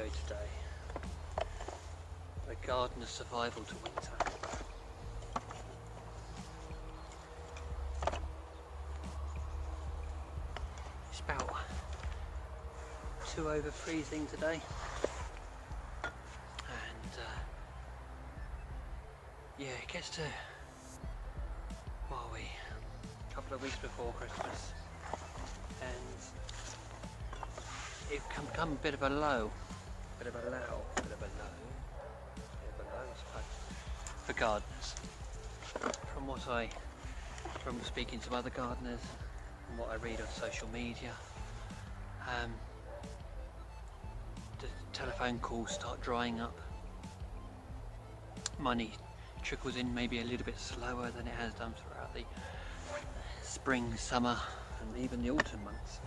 video today. A gardener's survival to winter. It's about 2 over freezing today, and yeah, it gets to, what are we, a couple of weeks before Christmas, and it can become a bit of a low for gardeners. From speaking to other gardeners and what I read on social media, the telephone calls start drying up. Money trickles in maybe a little bit slower than it has done throughout the spring, summer and even the autumn months.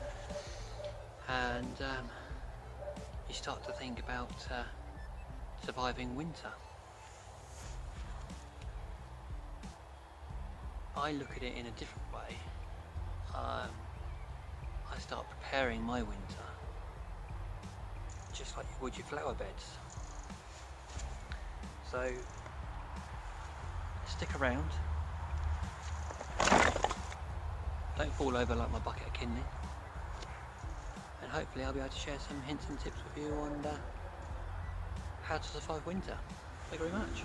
And you start to think about surviving winter. I look at it in a different way. I start preparing my winter just like you would your flower beds. So stick around, don't fall over like my bucket of kidney, and hopefully I'll be able to share some hints and tips with you on how to survive winter. Thank you very much.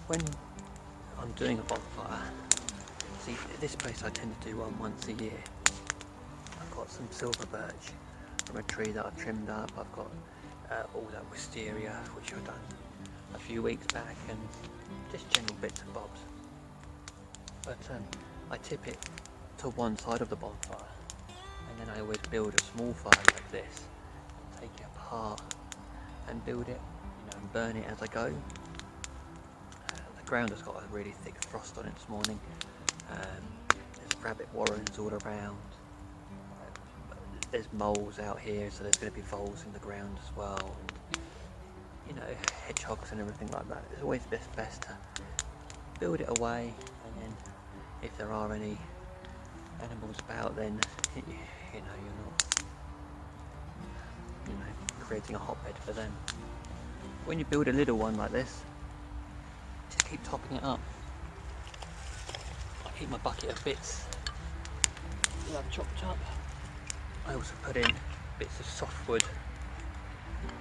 When I'm doing a bonfire, see, this place I tend to do one once a year. I've got some silver birch from a tree that I've trimmed up. I've got all that wisteria, which I've done a few weeks back, and just general bits and bobs. But I tip it to one side of the bonfire, and then I always build a small fire like this, and take it apart and build it, and burn it as I go. The ground has got a really thick frost on it this morning. There's rabbit warrens all around. There's moles out here, so there's going to be voles in the ground as well. And, hedgehogs and everything like that. It's always best to build it away, and then if there are any animals about, then you're not creating a hotbed for them. When you build a little one like this, just keep topping it up. I keep my bucket of bits that I've chopped up. I also put in bits of softwood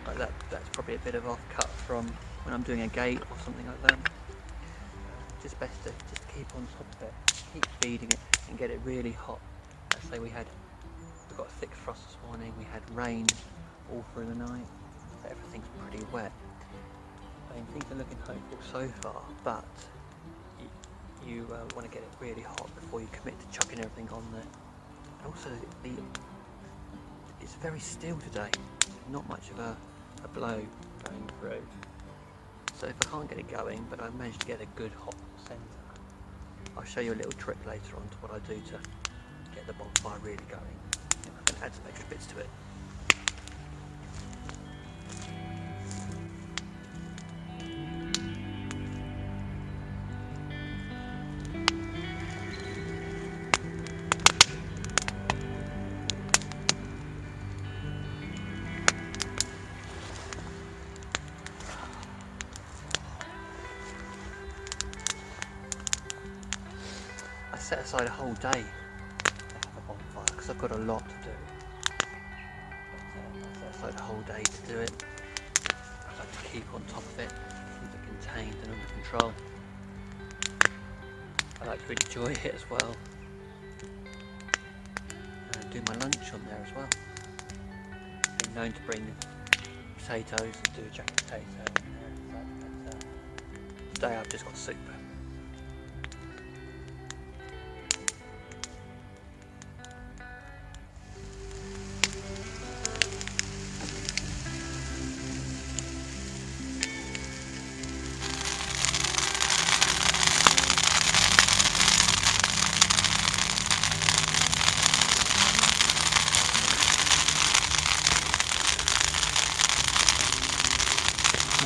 like that. That's probably a bit of off-cut from when I'm doing a gate or something like that. Just best to just keep on top of it, keep feeding it, and get it really hot. Let's say we got a thick frost this morning. We had rain all through the night, so everything's pretty wet. I mean, things are looking hopeful so far, but you want to get it really hot before you commit to chucking everything on there. And also, it's very still today. Not much of a blow going through. So if I can't get it going, but I managed to get a good hot centre, I'll show you a little trick later on to what I do to get the bonfire really going. I can add some extra bits to it. set aside a whole day to have a bonfire because I've got a lot to do. I set aside a whole day to do it. I like to keep on top of it, keep it contained and under control. I like to enjoy it as well. And do my lunch on there as well. Been known to bring potatoes and do a jacket potato in there. But today I've just got soup.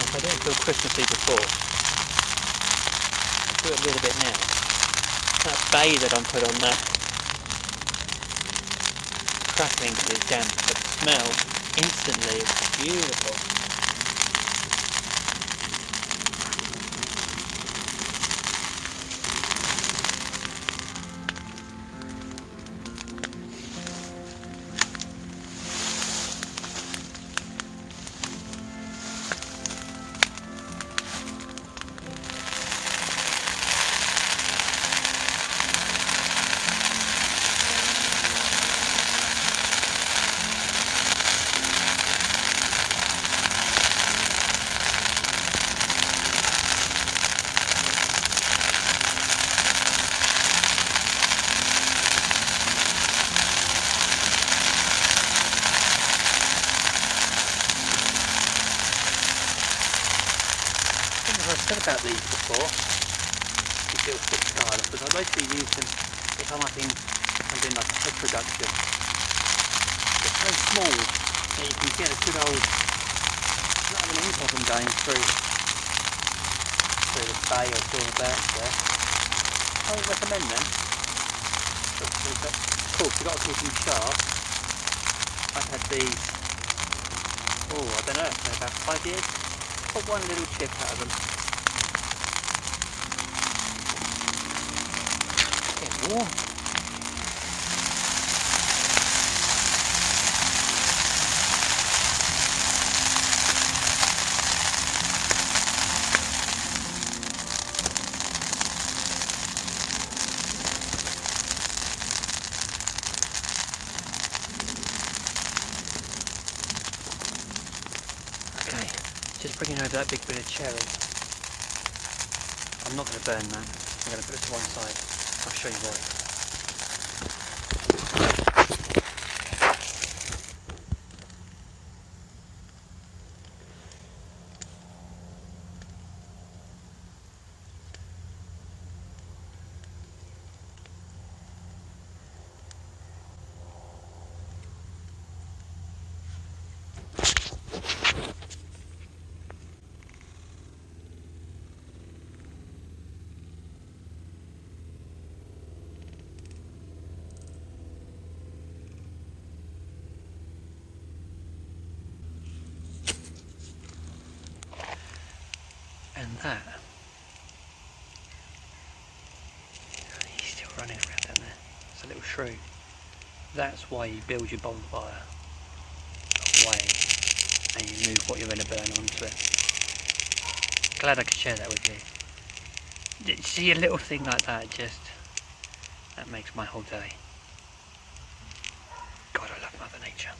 I didn't feel Christmassy before. I do it a little bit now. That bay that I'm put on that crackling because it's damp, but the smell instantly is beautiful. I've said about these before, these little stick stylers, because I mostly use them if I'm doing like a head production. They're so small that you can get a good old, not having any problem going through the bay or through the birch there. I would recommend them. But of course you've got to keep them sharp. I've had these, I don't know, about 5 years. Got one little chip out of them. It's warm. Okay, just bringing over that big bit of cherry. I'm not going to burn that. I'm going to put it to one side. I'll show you why. And that, he's still running around down there. It's a little shrew. That's why you build your bonfire away and you move what you're going to burn onto it. Glad I could share that with you. See a little thing like that, that makes my whole day. God, I love Mother Nature.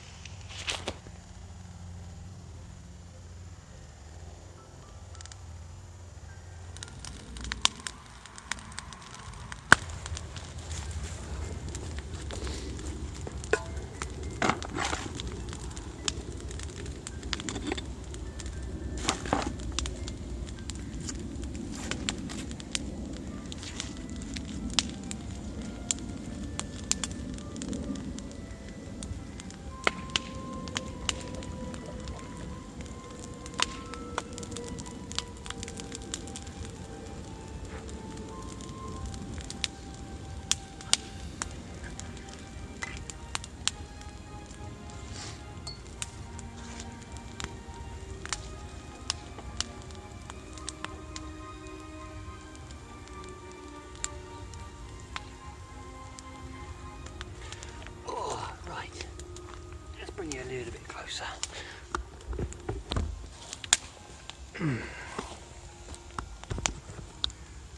closer.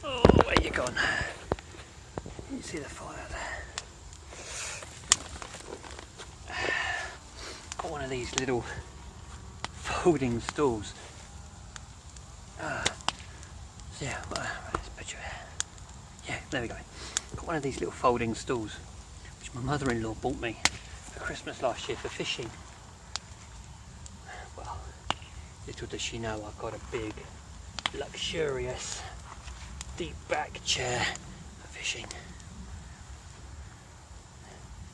Oh, where you gone? You see the fire there? Got one of these little folding stools. So yeah, let's put you there. Yeah, there we go. Got one of these little folding stools, which my mother-in-law bought me for Christmas last year for fishing. Well, little does she know I've got a big, luxurious, deep back chair for fishing.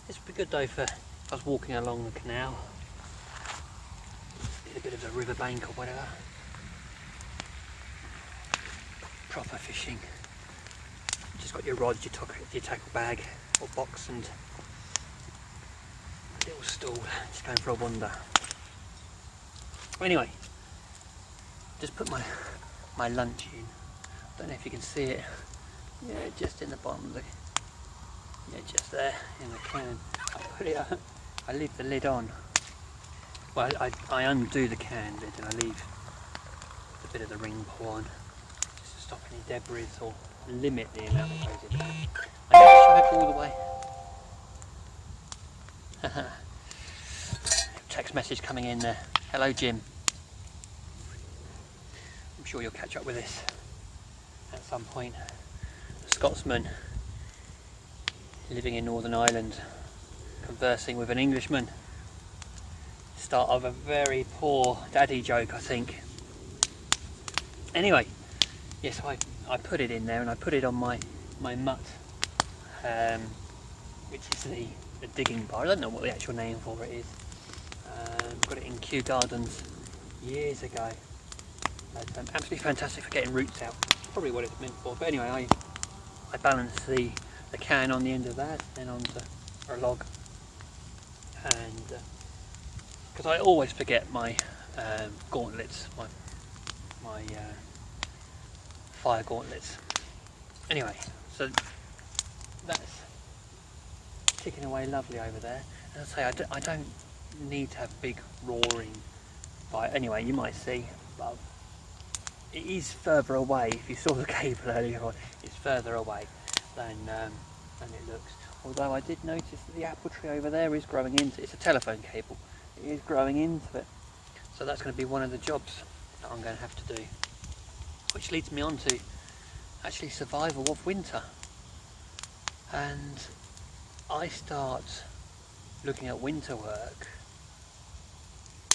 This would be good though for if I was walking along the canal, a bit of the riverbank or whatever. Proper fishing. Just got your rod, your tackle bag or box, and a little stool. Just going for a wander. Well, anyway, just put my lunch in. Don't know if you can see it. Yeah, just in the bottom of the. Yeah, just there in the can. I put it. I leave the lid on. Well, I undo the can lid and I leave a bit of the ring pull on, just to stop any debris or limit the amount that goes in. I never shove it all the way. Text message coming in there. Hello, Jim. I'm sure you'll catch up with this at some point. A Scotsman living in Northern Ireland, conversing with an Englishman. Start of a very poor daddy joke, I think. Anyway, yes, I put it in there, and I put it on my mutt, which is the digging bar. I don't know what the actual name for it is. Got it in Kew Gardens years ago. Absolutely fantastic for getting roots out. Probably what it's meant for. But anyway, I balance the can on the end of that, then onto a log, and because I always forget my gauntlets, my fire gauntlets. Anyway, so that's ticking away lovely over there. As I say, I don't need to have big roaring fire. Anyway, you might see, but it is further away. If you saw the cable earlier on, it's further away than it looks. Although I did notice that the apple tree over there is growing into it. It's a telephone cable. It is growing into it. So that's going to be one of the jobs that I'm going to have to do. Which leads me on to actually survival of winter. And I start looking at winter work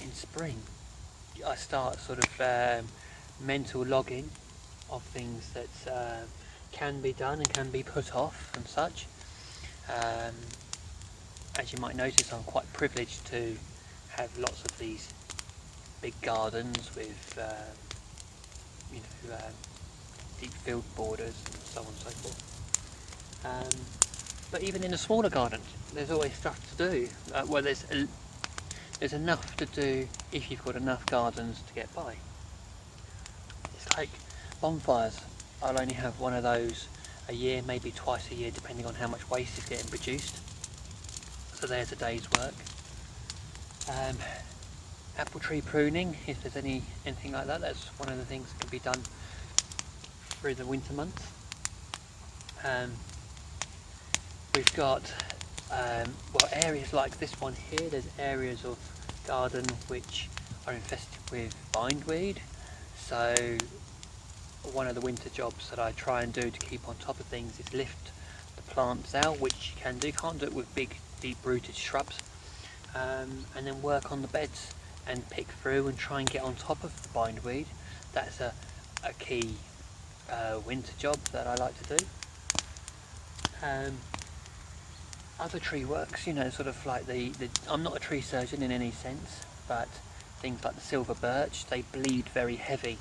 in spring. I start sort of mental logging of things that can be done and can be put off and such. As you might notice, I'm quite privileged to have lots of these big gardens with deep field borders and so on and so forth. But even in a smaller garden, there's always stuff to do. Well, there's enough to do if you've got enough gardens to get by. It's like bonfires. I'll only have one of those a year, maybe twice a year, depending on how much waste is getting produced. So there's a day's work. Apple tree pruning, if there's anything like that, that's one of the things that can be done through the winter months. We've got areas like this one here. There's areas of garden which are infested with bindweed. So one of the winter jobs that I try and do to keep on top of things is lift the plants out, which you can do. You can't do it with big, deep-rooted shrubs. And then work on the beds and pick through and try and get on top of the bindweed. That's a key winter job that I like to do. Other tree works, sort of like I'm not a tree surgeon in any sense, but things like the silver birch, they bleed very heavy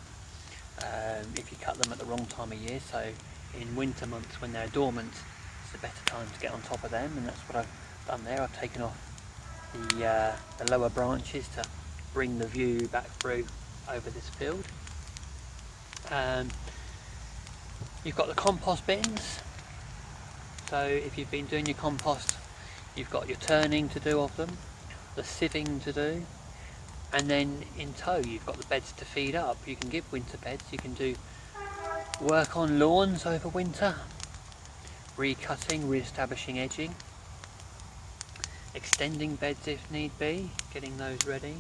if you cut them at the wrong time of year. So in winter months when they're dormant, it's a better time to get on top of them, and that's what I've done there. I've taken off the lower branches to bring the view back through over this field. You've got the compost bins. So if you've been doing your compost, you've got your turning to do of them, the sieving to do, And then in tow you've got the beds to feed up. You can give winter beds, you can do work on lawns over winter, recutting, re-establishing edging, extending beds if need be, getting those ready,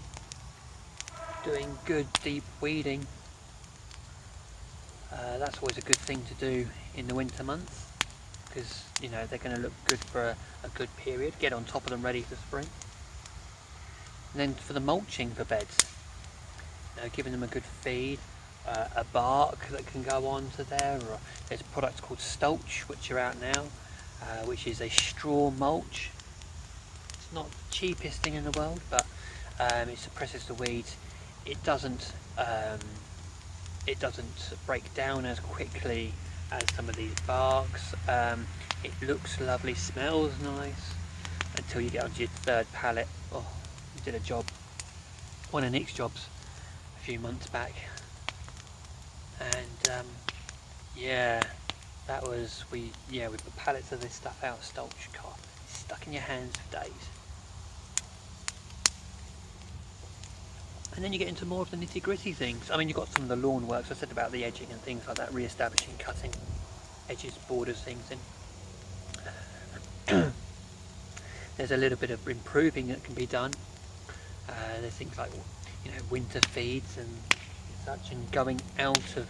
doing good deep weeding. That's always a good thing to do in the winter months, because you know they're going to look good for a good period, get on top of them ready for spring. And then for the mulching for beds, you know, giving them a good feed, a bark that can go on to there, or there's products called Stulch which are out now, which is a straw mulch. It's not the cheapest thing in the world, but it suppresses the weeds. It doesn't break down as quickly as some of these barks. It looks lovely, smells nice, until you get onto your third pallet. Oh, we did a job, one of Nick's jobs a few months back, and yeah, that was, we put pallets of this stuff out, Stulch car, it's stuck in your hands for days. And then you get into more of the nitty gritty things. I mean, you've got some of the lawn works, I said about the edging and things like that, re-establishing, cutting edges, borders, things in. There's a little bit of improving that can be done. There's things like, you know, winter feeds and such, and going out of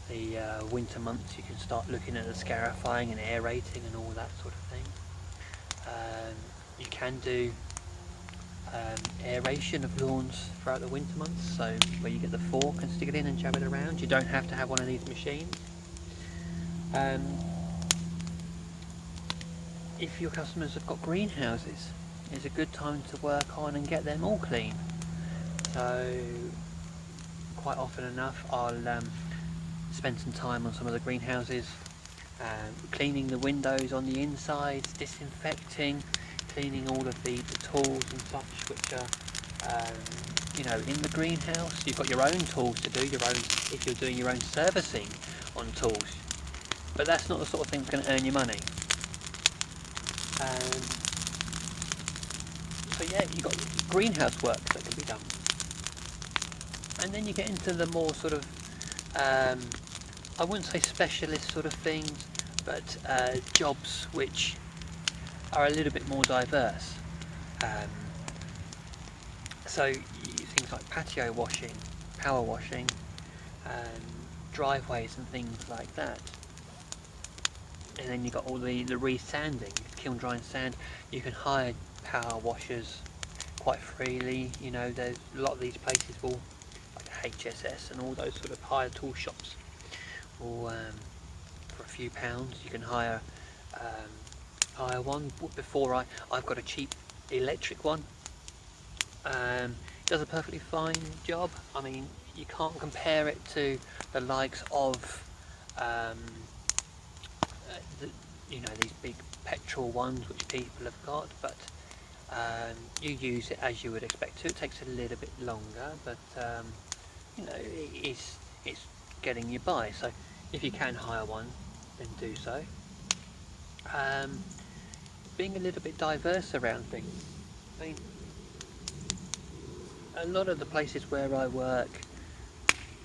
the winter months you can start looking at the scarifying and aerating and all that sort of thing. You can do aeration of lawns throughout the winter months, so where you get the fork and stick it in and jab it around. You don't have to have one of these machines. If your customers have got greenhouses, it's a good time to work on and get them all clean. So quite often enough I'll spend some time on some of the greenhouses, cleaning the windows on the insides, disinfecting, cleaning all of the tools and such which are you know, in the greenhouse. You've got your own tools to do, your own, if you're doing your own servicing on tools, but that's not the sort of thing that's going to earn you money. So yeah, you've got greenhouse work that can be done, and then you get into the more sort of I wouldn't say specialist sort of things, but jobs which are a little bit more diverse. So things like patio washing, power washing, driveways and things like that. And then you've got all the re-sanding, kiln dry and sand. You can hire power washers quite freely. You know, there's a lot of these places will, like HSS and all those sort of hire tool shops, or for a few pounds you can hire one. Before I've got a cheap electric one. It does a perfectly fine job. I mean, you can't compare it to the likes of you know, these big petrol ones which people have got, but you use it as you would expect to. It takes a little bit longer, but you know, it's getting you by. So if you can hire one, then do so. Being a little bit diverse around things. I mean, a lot of the places where I work,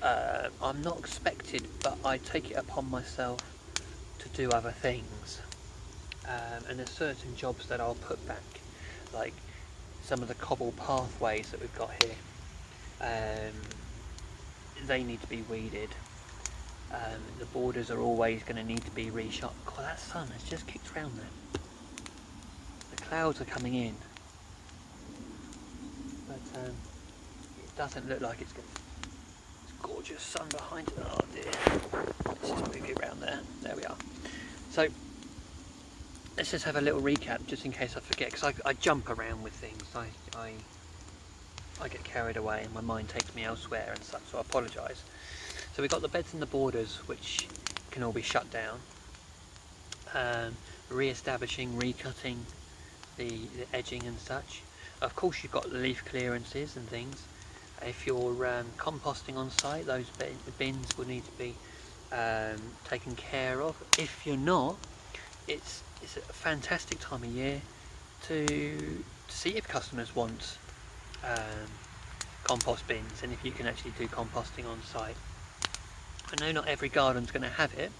I'm not expected, but I take it upon myself to do other things. And there's certain jobs that I'll put back, like some of the cobble pathways that we've got here. They need to be weeded. The borders are always going to need to be reshot. God, that sun has just kicked round there. The clouds are coming in, but it doesn't look like it's good. It's gorgeous sun behind it. Oh dear. Let's just move it around there. There we are. So let's just have a little recap, just in case I forget, because I jump around with things. I get carried away and my mind takes me elsewhere and such, so I apologise. So we've got the beds and the borders, which can all be shut down. Re-establishing, recutting the edging and such. Of course you've got the leaf clearances and things. If you're composting on site, those bins will need to be taken care of. If you're not, it's a fantastic time of year to see if customers want compost bins, and if you can actually do composting on site. I know not every garden's going to have it,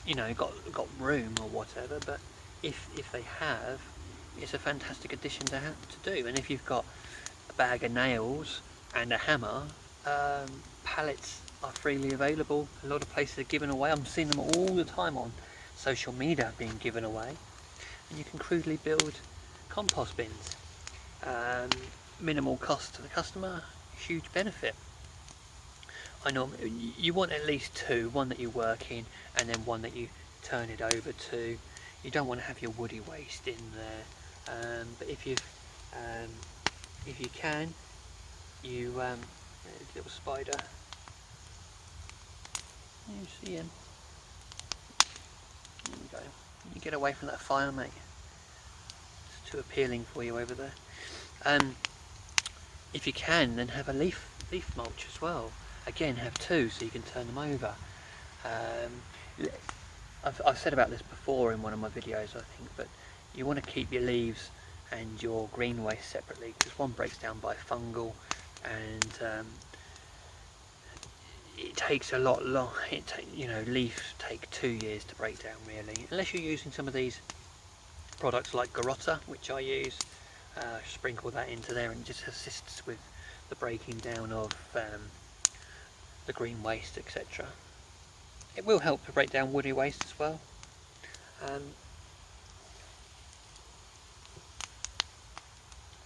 you know, got room or whatever, but if they have, it's a fantastic addition to do. And if you've got a bag of nails and a hammer, pallets are freely available. A lot of places are giving away. I'm seeing them all the time on social media being given away, and you can crudely build compost bins. Minimal cost to the customer, huge benefit. I know you want at least two, one that you work in and then one that you turn it over to. You don't want to have your woody waste in there, but if you can, you little spider, you see him, there you go, you get away from that fire, mate. It's too appealing for you over there. If you can, then have a leaf mulch as well. Again, have two so you can turn them over. I've said about this before in one of my videos, I think, but you want to keep your leaves and your green waste separately, because one breaks down by fungal, and it takes a lot long. You know, leaves take 2 years to break down, really, unless you're using some of these products like Garotta, which I use. Sprinkle that into there, and it just assists with the breaking down of the green waste, etc. It will help to break down woody waste as well.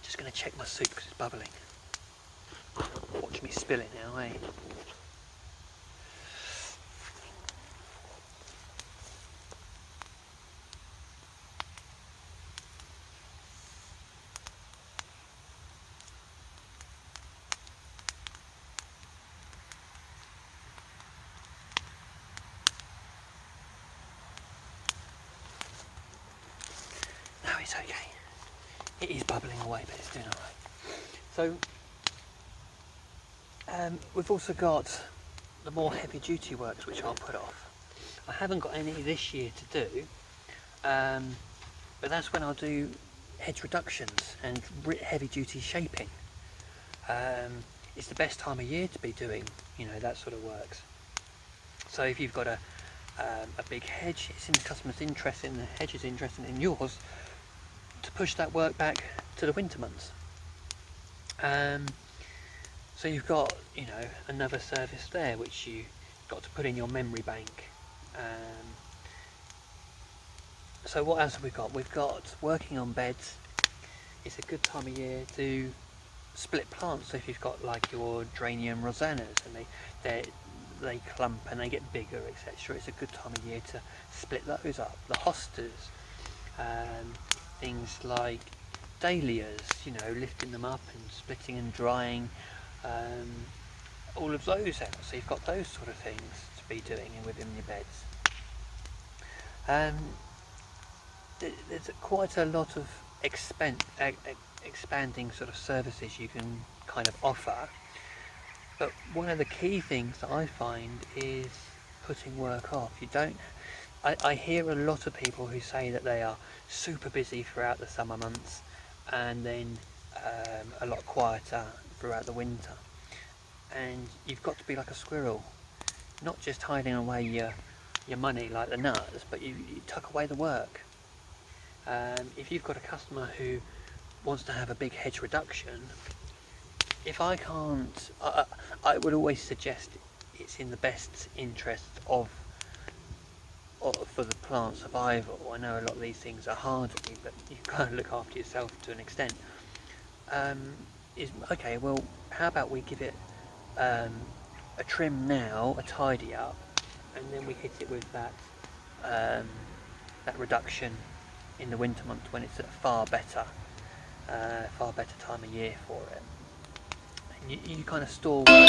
Just going to check my soup because it's bubbling. Watch me spill it now, eh? It's okay. It is bubbling away, but it's doing alright. So we've also got the more heavy duty works, which I'll put off. I haven't got any this year to do, but that's when I'll do hedge reductions and heavy duty shaping. It's the best time of year to be doing, you know, that sort of works. So if you've got a big hedge, it's in the customer's interest, in the hedge's interest, and in yours, to push that work back to the winter months. So you've got, you know, another service there which you got to put in your memory bank. So what else have we got? We've got working on beds. It's a good time of year to split plants. So if you've got like your Geranium rosanas and they clump and they get bigger, etc., it's a good time of year to split those up. The hostas, things like dahlias, you know, lifting them up and splitting and drying, all of those out. So you've got those sort of things to be doing within your beds. There's quite a lot of expanding sort of services you can kind of offer, but one of the key things that I find is putting work off. I hear a lot of people who say that they are super busy throughout the summer months and then a lot quieter throughout the winter. And you've got to be like a squirrel, not just hiding away your money like the nuts, but you tuck away the work. If you've got a customer who wants to have a big hedge reduction, if I can't, I would always suggest it's in the best interest of for the plant survival. I know a lot of these things are hard, but you've got to look after yourself to an extent. Okay, well, how about we give it a trim now, a tidy up, and then we hit it with that reduction in the winter months when it's a far better time of year for it. And you kind of store. My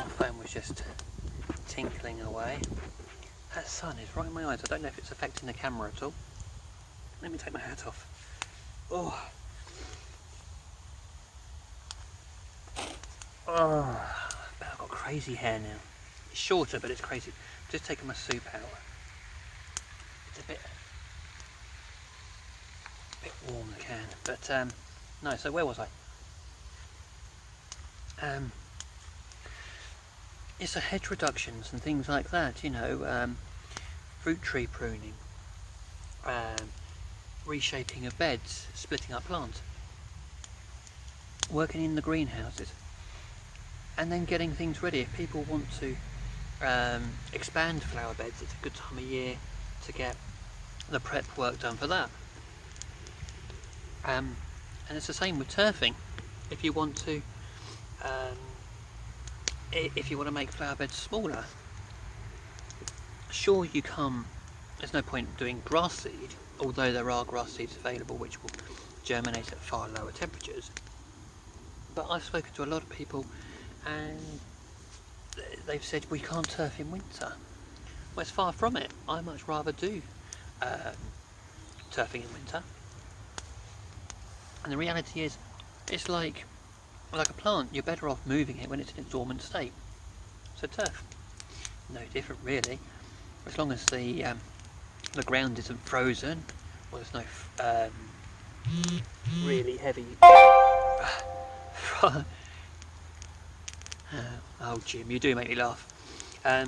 phone was just tinkling away. That sun is right in my eyes. I don't know if it's affecting the camera at all. Let me take my hat off. Oh, I've got crazy hair now. It's shorter, but it's crazy. I've just taken my soup out. It's a bit. warm the can. But no, so where was I? It's a hedge reductions and things like that, you know, fruit tree pruning, reshaping of beds, splitting up plants, working in the greenhouses, and then getting things ready. If people want to expand flower beds, it's a good time of year to get the prep work done for that. And it's the same with turfing. If you want to make flower beds smaller, sure, there's no point doing grass seed, although there are grass seeds available which will germinate at far lower temperatures. But I've spoken to a lot of people and they've said we can't turf in winter. Well, it's far from it. I much rather do turfing in winter. And the reality is, it's like a plant. You're better off moving it when it's in its dormant state. So turf, no different really, as long as the ground isn't frozen, or there's no really heavy. Oh, Jim, you do make me laugh. Yeah,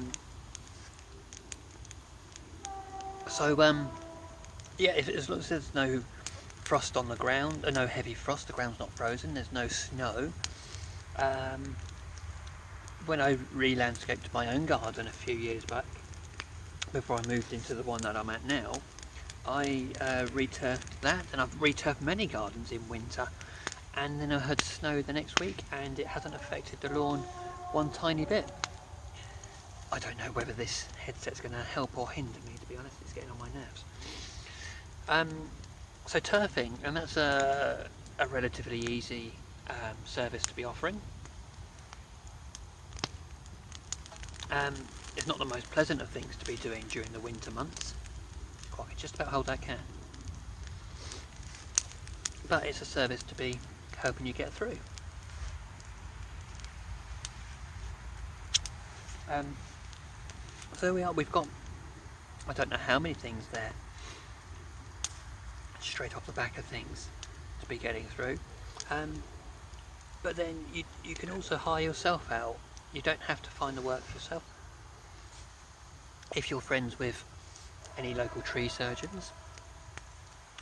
as long as there's no frost on the ground, no heavy frost, the ground's not frozen, there's no snow. When I re-landscaped my own garden a few years back, before I moved into the one that I'm at now, I re-turfed that, and I've re-turfed many gardens in winter, and then I had snow the next week and it hasn't affected the lawn one tiny bit. I don't know whether this headset's going to help or hinder me, to be honest. It's getting on my nerves. So turfing, and that's a relatively easy service to be offering. It's not the most pleasant of things to be doing during the winter months. Oh, I can just about hold that can. But it's a service to be helping you get through. So there we are. We've got, I don't know how many things there, straight off the back of things to be getting through. But then you can also hire yourself out. You don't have to find the work for yourself. If you're friends with any local tree surgeons,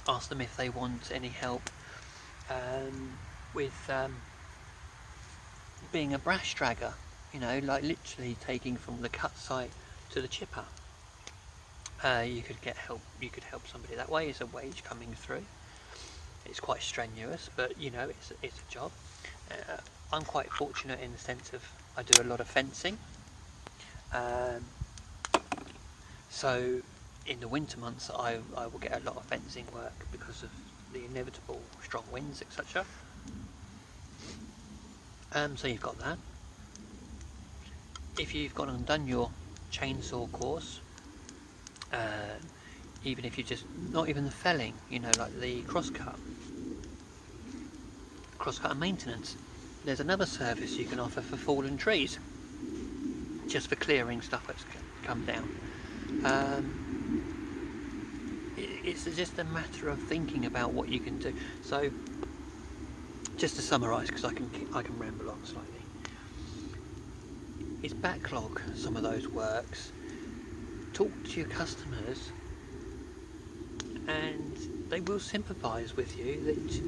ask them if they want any help with being a brash dragger, you know, like literally taking from the cut site to the chipper. You could get help. You could help somebody that way. It's a wage coming through. It's quite strenuous, but you know, it's a job. I'm quite fortunate in the sense of I do a lot of fencing. So in the winter months I will get a lot of fencing work because of the inevitable strong winds, etc. So you've got that. If you've gone and done your chainsaw course, even if you just, not even the felling, you know, like the crosscut and maintenance, there's another service you can offer for fallen trees, just for clearing stuff that's come down. It's just a matter of thinking about what you can do. So just to summarise, because I can ramble on slightly, is backlog some of those works, talk to your customers, and they will sympathise with you that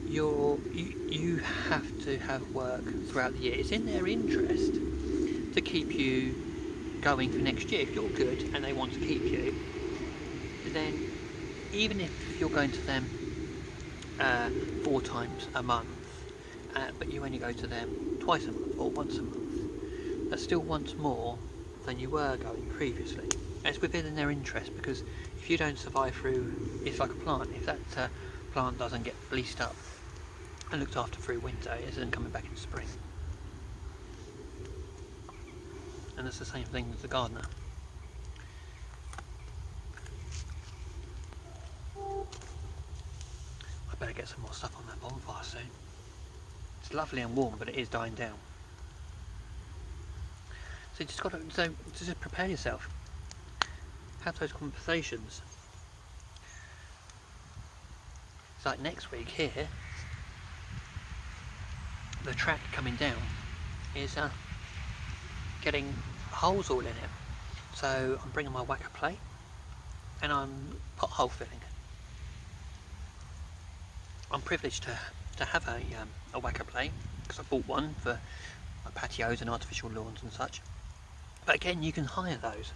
you have to have work throughout the year. It's in their interest to keep you going for next year. If you're good and they want to keep you, then even if you're going to them 4 times a month, but you only go to them twice a month or once a month, that's still once more than you were going previously. And it's within their interest, because if you don't survive through, it's like a plant. If that plant doesn't get fleeced up and looked after through winter, it isn't coming back in spring. And it's the same thing with the gardener. I better get some more stuff on that bonfire soon. It's lovely and warm, but it is dying down. So you just got to just prepare yourself. Have those conversations. It's like next week here, the track coming down is getting holes all in it. So I'm bringing my whacker plate and I'm pothole filling. I'm privileged to have a whacker plate because I bought one for my patios and artificial lawns and such. But again, you can hire those.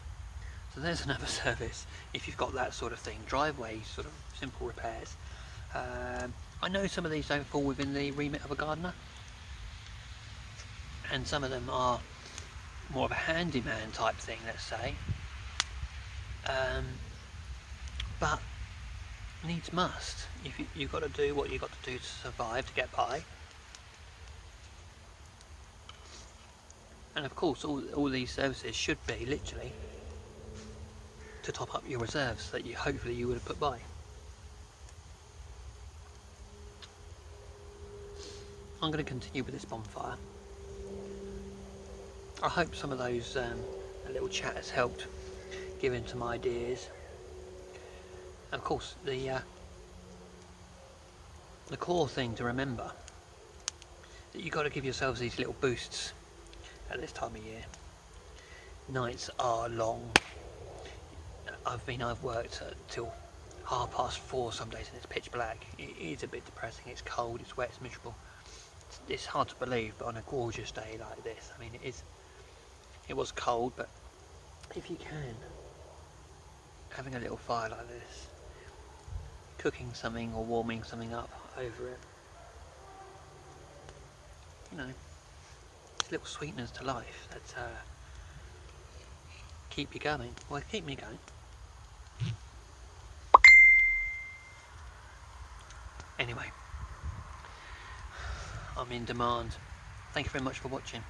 So there's another service if you've got that sort of thing, driveway sort of simple repairs. I know some of these don't fall within the remit of a gardener, and some of them are more of a handyman type thing, let's say. But needs must. You've got to do what you've got to do to survive, to get by. And of course, all these services should be literally to top up your reserves that hopefully you would have put by. I'm going to continue with this bonfire. I hope some of those little chat has helped give in some ideas. And of course, the core thing to remember that you've got to give yourselves these little boosts at this time of year. Nights are long. I've worked till 4:30 some days and it's pitch black. It is a bit depressing. It's cold, it's wet, it's miserable. It's hard to believe, but on a gorgeous day like this, I mean, it was cold, but if you can, having a little fire like this, cooking something or warming something up over it, you know, it's little sweeteners to life that keep you going. Well, keep me going. Anyway, I'm in demand. Thank you very much for watching.